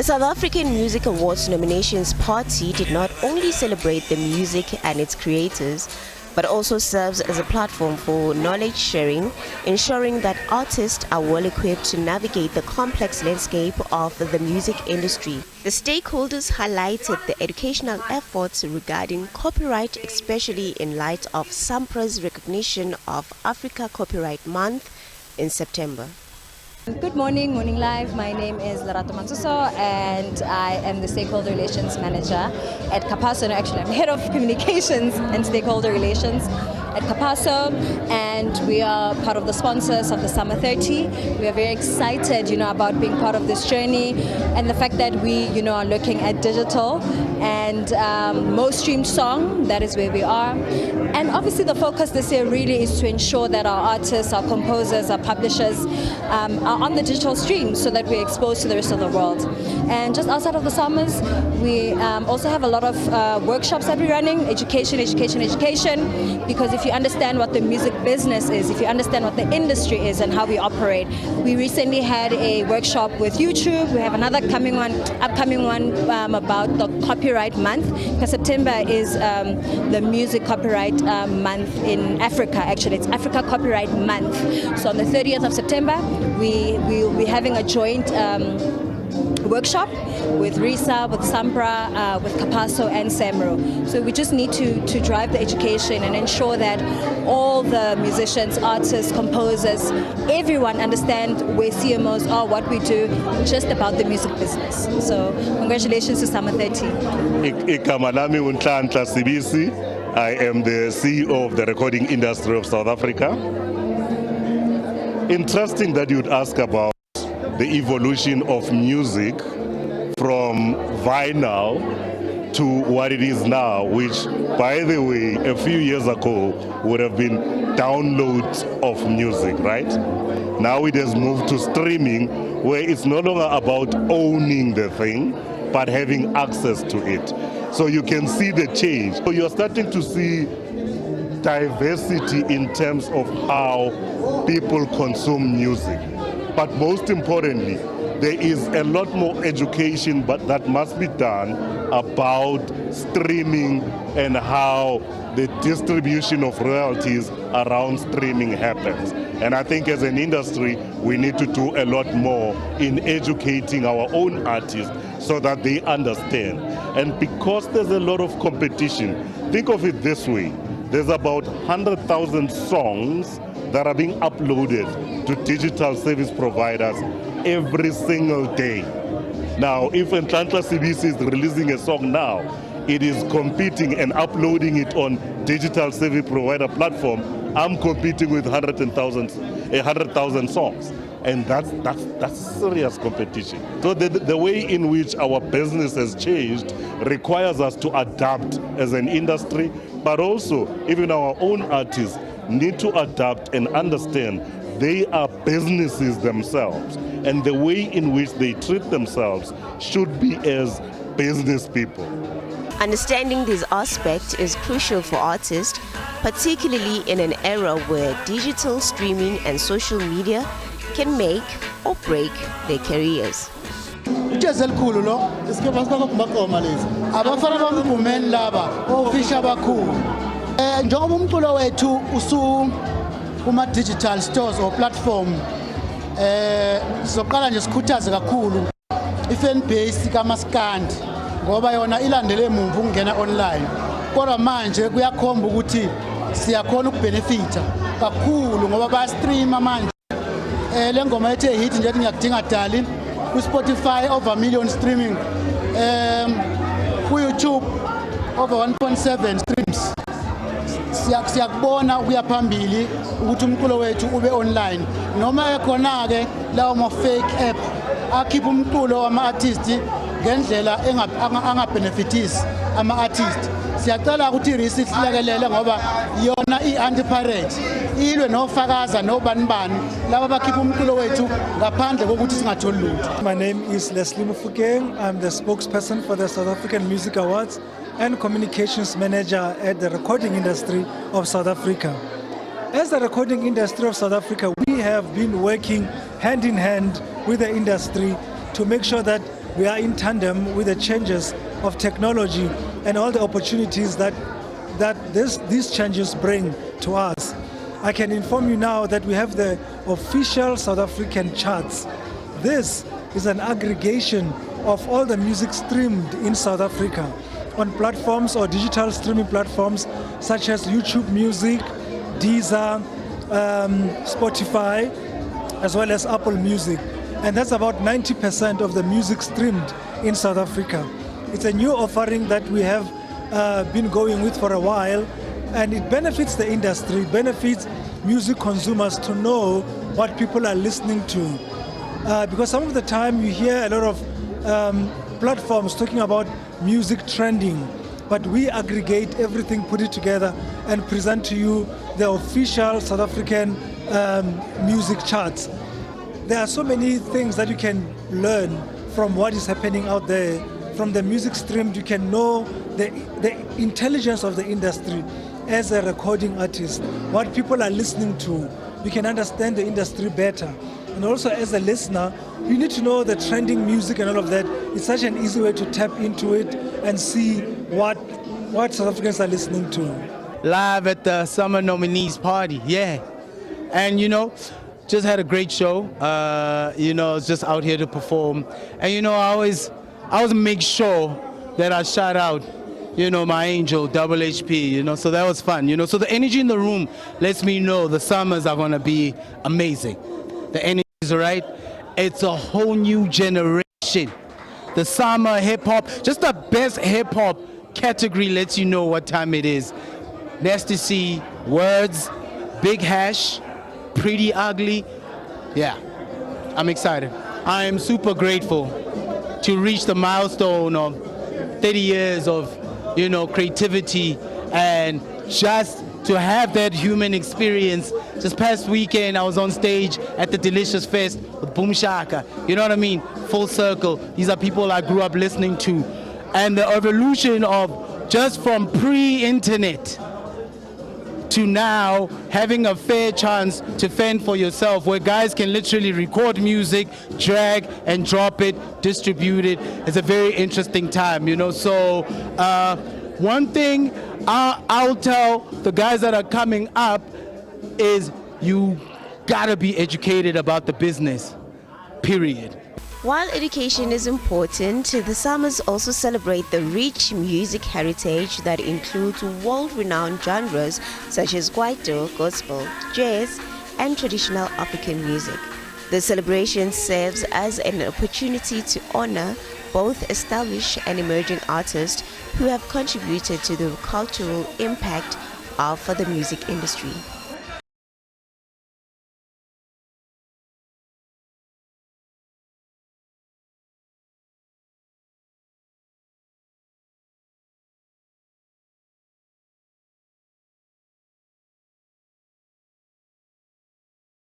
The South African Music Awards nominations party did not only celebrate the music and its creators, but also serves as a platform for knowledge sharing, ensuring that artists are well equipped to navigate the complex landscape of the music industry. The stakeholders highlighted the educational efforts regarding copyright, especially in light of SAMPRA's recognition of Africa Copyright Month in September. Good morning, Morning Live. My name is Lerato Mansuso and I am the Stakeholder Relations Manager at Capasso. No, actually, I'm Head of Communications and Stakeholder Relations at Capasso, and we are part of the sponsors of the Summer 30. We are very excited, about being part of this journey and the fact that we, are looking at digital and most streamed song. That is where we are. And obviously the focus this year really is to ensure that our artists, our composers, our publishers are on the digital stream so that we're exposed to the rest of the world. And just outside of the summers, we also have a lot of workshops that we're running, education, because if you understand what the music business is, if you understand what the industry is and how we operate. We recently had a workshop with YouTube. We have another upcoming one about the copyright month, because September is the music copyright month in Africa. Actually, it's Africa Copyright Month. So on the 30th of September, we will be having a joint workshop with RISA, with SAMPRA, with Capasso and SAMRO. So we just need to drive the education and ensure that all the musicians, artists, composers, everyone understand where CMOs are, what we do, just about the music business. So congratulations to Summer 30. SABC. I am the CEO of the recording industry of South Africa. Interesting that you'd ask about the evolution of music from vinyl to what it is now, which, by the way, a few years ago would have been downloads of music, right? Now it has moved to streaming, where it's no longer about owning the thing, but having access to it. So you can see the change. So you're starting to see diversity in terms of how people consume music. But most importantly, there is a lot more education that must be done about streaming and how the distribution of royalties around streaming happens. And I think as an industry, we need to do a lot more in educating our own artists so that they understand. And because there's a lot of competition, think of it this way. There's about 100,000 songs that are being uploaded to digital service providers every single day. Now, if SABC is releasing a song now, it is competing and uploading it on digital service provider platform. I'm competing with 100,000 songs. And that's serious competition. So the way in which our business has changed requires us to adapt as an industry, but also even our own artists need to adapt and understand they are businesses themselves, and the way in which they treat themselves should be as business people. Understanding this aspect is crucial for artists, particularly in an era where digital streaming and social media can make or break their careers. Njengoba umculo wethu kuma digital stores or platform, sizoqala nje sikhuthaze kakhulu i-fan base kaMaskandi ngoba yona ilandele emuva ukungena online. Kodwa manje kuyakhomba ukuthi siyakhona ukubenefita kakhulu ngoba bayastreama manje. Le ngoma ethe hit nje ngiyakudinga dali ku Spotify over million streaming, ku YouTube over 1.7 streams. Siyakubona ukuya phambili ukuthi umculo wethu ube online, noma ekhona ke lawo ma fake app akhipha umculo wama artists ngendlela angabenefitisi ama artists. Siyacela ukuthi i-RISA silekelele ngoba yona i-anti-pirate ilwe nofakaza nobanibani laba bakhipha umculo wethu ngaphandle kokuthi singatholi lutho. My name is Leslie Mufukeng. I'm the spokesperson for the South African Music Awards and Communications Manager at the recording industry of South Africa. As the recording industry of South Africa, we have been working hand in hand with the industry to make sure that we are in tandem with the changes of technology and all the opportunities that these changes bring to us. I can inform you now that we have the official South African charts. This is an aggregation of all the music streamed in South Africa on platforms or digital streaming platforms such as YouTube Music, Deezer, Spotify, as well as Apple Music. And that's about 90% of the music streamed in South Africa. It's a new offering that we have been going with for a while, and it benefits the industry, it benefits music consumers to know what people are listening to. Because some of the time you hear a lot of platforms talking about music trending, but we aggregate everything, put it together, and present to you the official South African music charts. There are so many things that you can learn from what is happening out there. From the music streamed, you can know the intelligence of the industry as a recording artist, what people are listening to. You can understand the industry better. And also as a listener, you need to know the trending music and all of that. It's such an easy way to tap into it and see what South Africans are listening to. Live at the summer nominees party, yeah. And just had a great show. I was just out here to perform. And I always make sure that I shout out, my angel, Double HP, so that was fun, So the energy in the room lets me know the summers are gonna be amazing. The energy is right. It's a whole new generation. The summer hip hop, just the best hip hop category lets you know what time it is. Nasty C, Words, Big Hash, Pretty Ugly. Yeah, I'm excited. I am super grateful to reach the milestone of 30 years of, creativity, and just to have that human experience. This past weekend, I was on stage at the Delicious Fest with Boom Shaka. You know what I mean? Full circle. These are people I grew up listening to. And the evolution of just from pre-internet to now having a fair chance to fend for yourself, where guys can literally record music, drag and drop it, distribute it. It's a very interesting time, So one thing I'll tell the guys that are coming up is you gotta be educated about the business, period. While education is important, the summers also celebrate the rich music heritage that includes world-renowned genres such as kwaito, gospel, jazz, and traditional African music. The celebration serves as an opportunity to honor both established and emerging artists who have contributed to the cultural impact of the music industry.